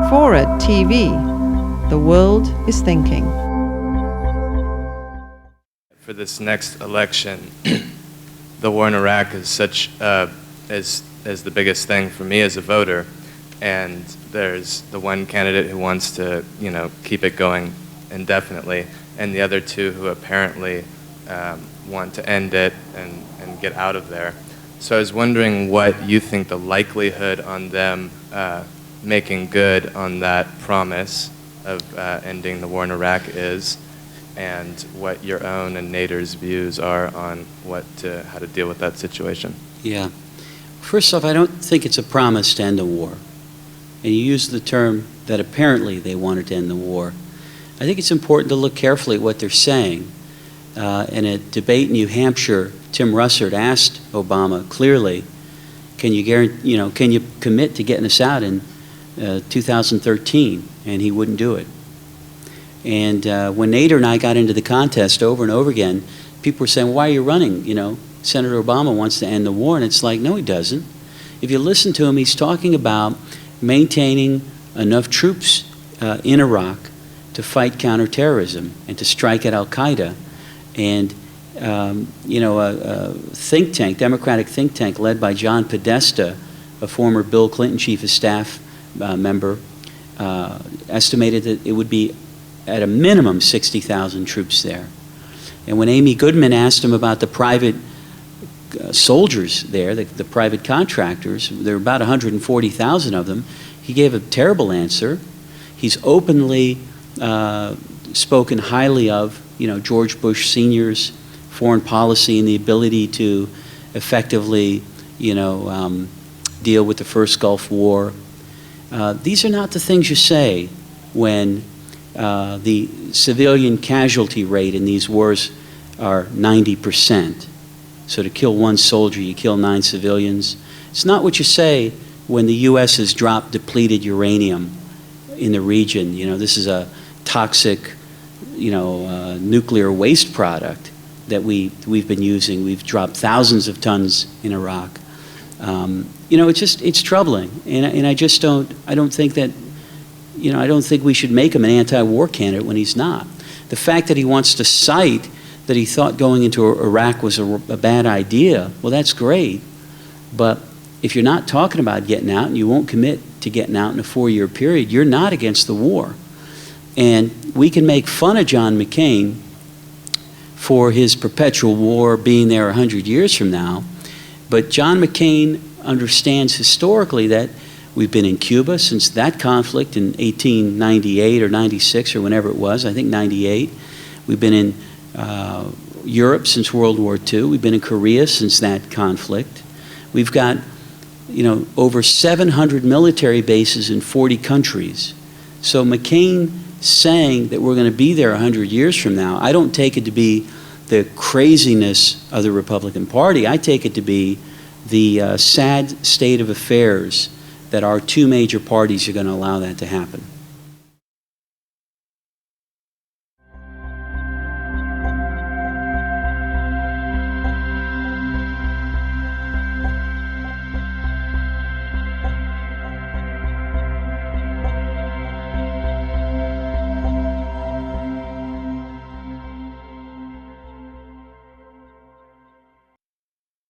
FORA.tv. The world is thinking. For this next election, the war in Iraq is such is the biggest thing for me as a voter, and there's the one candidate who wants to, keep it going indefinitely, and the other two who apparently want to end it and get out of there. So I was wondering what you think the likelihood on them making good on that promise of ending the war in Iraq is, and what your own and Nader's views are on how to deal with that situation. Yeah. First off, I don't think it's a promise to end the war. And you use the term that apparently they wanted to end the war. I think it's important to look carefully at what they're saying. In a debate in New Hampshire, Tim Russert asked Obama clearly, can you commit to getting us out in 2013? And he wouldn't do it. And when Nader and I got into the contest over and over again, people were saying, why are you running? Senator Obama wants to end the war. And it's like, no, he doesn't. If you listen to him, he's talking about maintaining enough troops in Iraq to fight counterterrorism and to strike at al-Qaeda. And, a think tank, Democratic think tank led by John Podesta, a former Bill Clinton chief of staff member, estimated that it would be at a minimum 60,000 troops there. And when Amy Goodman asked him about the private soldiers there, the private contractors, there are about 140,000 of them, he gave a terrible answer. He's openly spoken highly of George Bush Sr.'s foreign policy and the ability to effectively deal with the first Gulf War. These are not the things you say when the civilian casualty rate in these wars are 90%. So to kill one soldier, you kill 9 civilians. It's not what you say when the U.S. has dropped depleted uranium in the region. This is a toxic, nuclear waste product that we've been using. We've dropped thousands of tons in Iraq. It's troubling, and I don't think that, I don't think we should make him an anti-war candidate when he's not. The fact that he wants to cite that he thought going into Iraq was a bad idea, well, that's great. But if you're not talking about getting out and you won't commit to getting out in a 4-year period, you're not against the war. And we can make fun of John McCain for his perpetual war being there 100 years from now, but John McCain understands historically that we've been in Cuba since that conflict in 1898 or 96 or whenever it was, I think 98. We've been in Europe since World War II. We've been in Korea since that conflict. We've got, over 700 military bases in 40 countries. So McCain saying that we're going to be there 100 years from now, I don't take it to be the craziness of the Republican Party. I take it to be the sad state of affairs that our two major parties are going to allow that to happen.